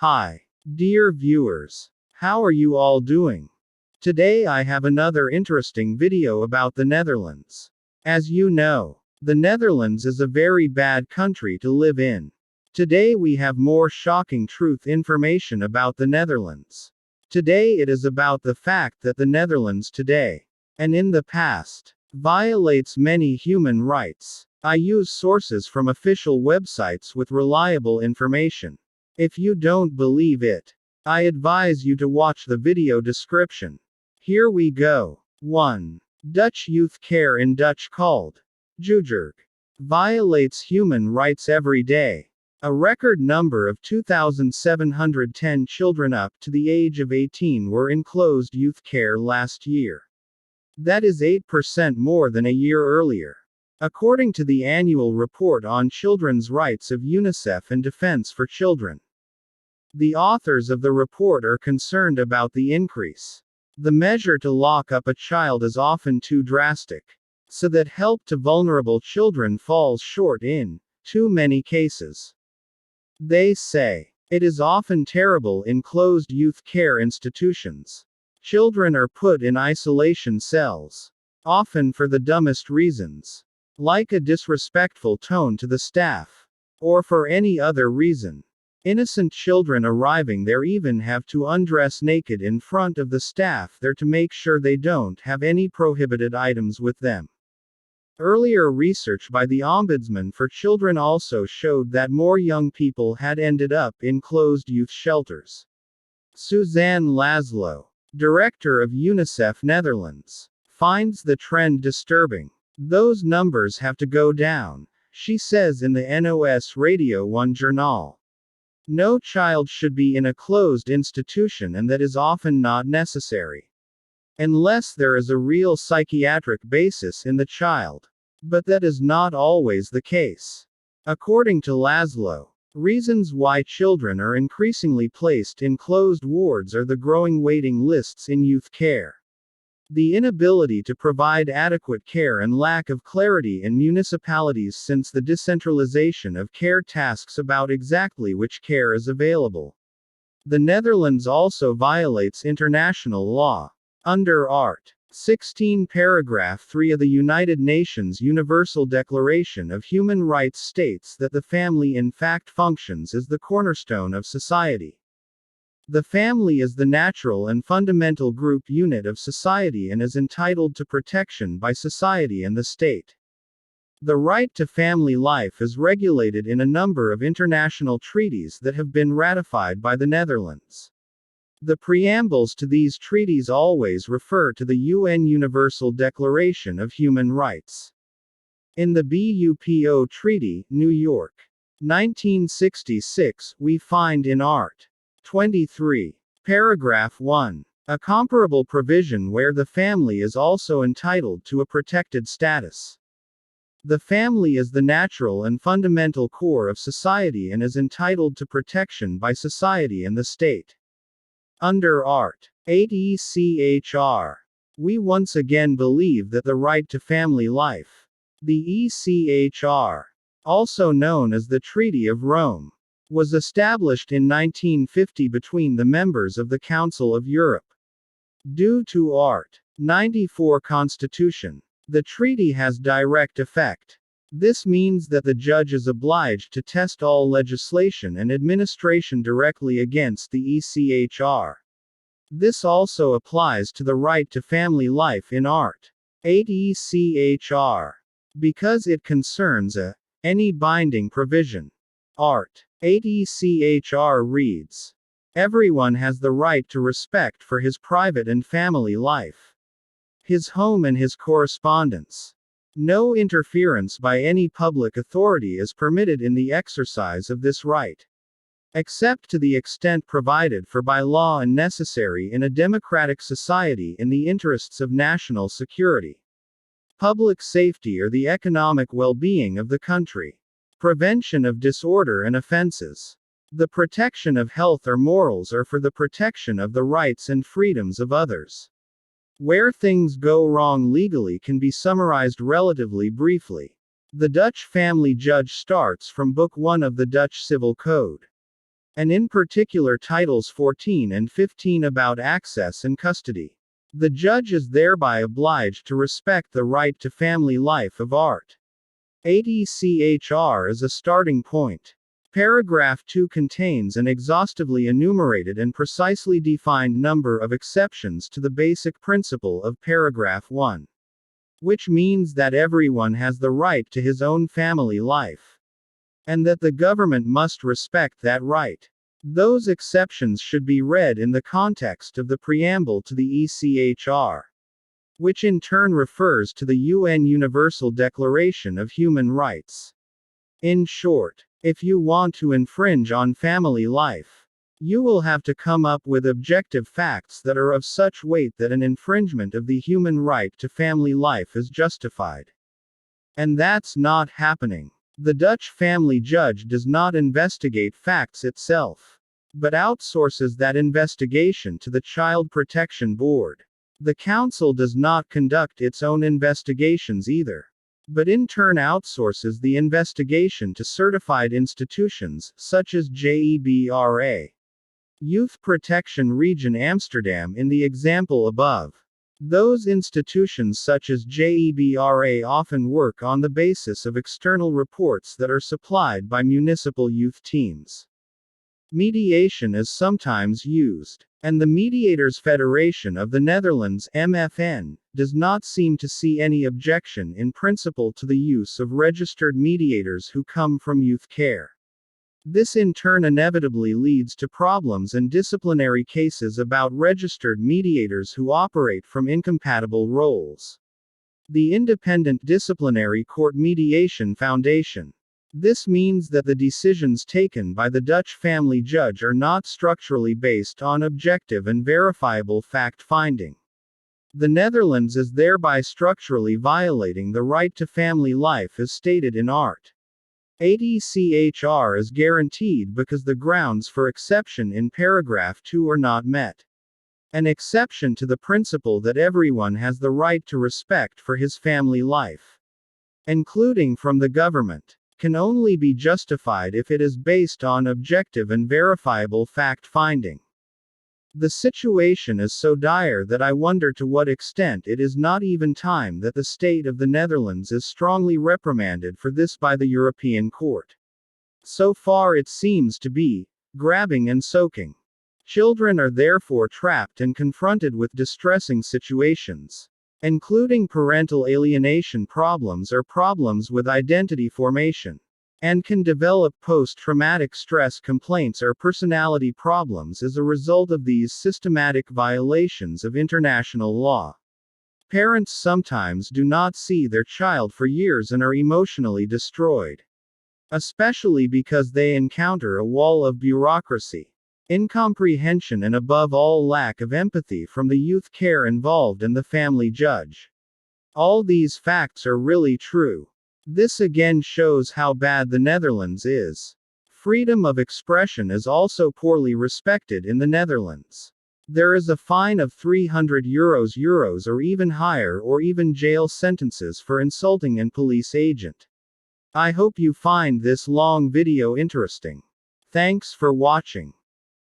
Hi, dear viewers. How are you all doing? Today I have another interesting video about the Netherlands. As you know, the Netherlands is a very bad country to live in. Today we have more shocking truth information about the Netherlands. Today it is about the fact that the Netherlands today, and in the past, violates many human rights. I use sources from official websites with reliable information. If you don't believe it, I advise you to watch the video description. Here we go. 1. Dutch youth care in Dutch called jeugd violates human rights every day. A record number of 2,710 children up to the age of 18 were in closed youth care last year. That is 8% more than a year earlier. According to the annual report on children's rights of UNICEF and Defense for Children. The authors of the report are concerned about the increase. The measure to lock up a child is often too drastic, so that help to vulnerable children falls short in too many cases. They say, it is often terrible in closed youth care institutions. Children are put in isolation cells, often for the dumbest reasons, like a disrespectful tone to the staff, or for any other reason. Innocent children arriving there even have to undress naked in front of the staff there to make sure they don't have any prohibited items with them. Earlier research by the Ombudsman for Children also showed that more young people had ended up in closed youth shelters. Suzanne Laszlo, director of UNICEF Netherlands, finds the trend disturbing. Those numbers have to go down, she says in the NOS Radio 1 journal. No child should be in a closed institution, and that is often not necessary. Unless there is a real psychiatric basis in the child. But that is not always the case. According to Laszlo, reasons why children are increasingly placed in closed wards are the growing waiting lists in youth care, the inability to provide adequate care, and lack of clarity in municipalities since the decentralization of care tasks about exactly which care is available. The Netherlands also violates international law. Under Art. 16 Paragraph 3 of the United Nations Universal Declaration of Human Rights states that the family in fact functions as the cornerstone of society. The family is the natural and fundamental group unit of society and is entitled to protection by society and the state. The right to family life is regulated in a number of international treaties that have been ratified by the Netherlands. The preambles to these treaties always refer to the UN Universal Declaration of Human Rights. In the BUPO Treaty, New York, 1966, we find in Art. 23. Paragraph 1. A comparable provision where the family is also entitled to a protected status. The family is the natural and fundamental core of society and is entitled to protection by society and the state. Under Art. 8 ECHR. We once again believe that the right to family life. The ECHR, also known as the Treaty of Rome, was established in 1950 between the members of the Council of Europe. Due to Art. 94 Constitution, the treaty has direct effect. This means that the judge is obliged to test all legislation and administration directly against the ECHR. This also applies to the right to family life in Art. 8 ECHR, because it concerns any binding provision. Art. 8 ECHR reads, everyone has the right to respect for his private and family life, his home and his correspondence. No interference by any public authority is permitted in the exercise of this right, except to the extent provided for by law and necessary in a democratic society in the interests of national security, public safety, or the economic well-being of the country. Prevention of disorder and offenses. The protection of health or morals, or for the protection of the rights and freedoms of others. Where things go wrong legally can be summarized relatively briefly. The Dutch family judge starts from Book 1 of the Dutch Civil Code. and in particular Titles 14 and 15 about access and custody. The judge is thereby obliged to respect the right to family life of art. 80 CHR is a starting point. Paragraph 2 contains an exhaustively enumerated and precisely defined number of exceptions to the basic principle of paragraph 1. Which means that everyone has the right to his own family life. And that the government must respect that right. Those exceptions should be read in the context of the preamble to the ECHR, which in turn refers to the UN Universal Declaration of Human Rights. In short, if you want to infringe on family life, you will have to come up with objective facts that are of such weight that an infringement of the human right to family life is justified. And that's not happening. The Dutch family judge does not investigate facts itself, but outsources that investigation to the Child Protection Board. The Council does not conduct its own investigations either, but in turn outsources the investigation to certified institutions, such as JEBRA. Youth Protection Region Amsterdam in the example above. Those institutions such as JEBRA often work on the basis of external reports that are supplied by municipal youth teams. Mediation is sometimes used, and the Mediators Federation of the Netherlands (MFN) does not seem to see any objection in principle to the use of registered mediators who come from youth care. This in turn inevitably leads to problems and disciplinary cases about registered mediators who operate from incompatible roles. The Independent Disciplinary Court Mediation Foundation. This means that the decisions taken by the Dutch family judge are not structurally based on objective and verifiable fact-finding. The Netherlands is thereby structurally violating the right to family life as stated in Art. 80 CHR is guaranteed because the grounds for exception in paragraph 2 are not met. An exception to the principle that everyone has the right to respect for his family life, including from the government, can only be justified if it is based on objective and verifiable fact-finding. The situation is so dire that I wonder to what extent it is not even time that the state of the Netherlands is strongly reprimanded for this by the European Court. So far it seems to be grabbing and soaking. Children are therefore trapped and confronted with distressing situations, including parental alienation problems or problems with identity formation, and can develop post-traumatic stress complaints or personality problems as a result of these systematic violations of international law. Parents sometimes do not see their child for years and are emotionally destroyed, especially because they encounter a wall of bureaucracy, incomprehension, and above all lack of empathy from the youth care involved and the family judge. All these facts are really true. This again shows how bad the Netherlands is. Freedom of expression is also poorly respected in the Netherlands. There is a fine of €300 or even higher, or even jail sentences for insulting a police agent. I hope you find this long video interesting. Thanks for watching.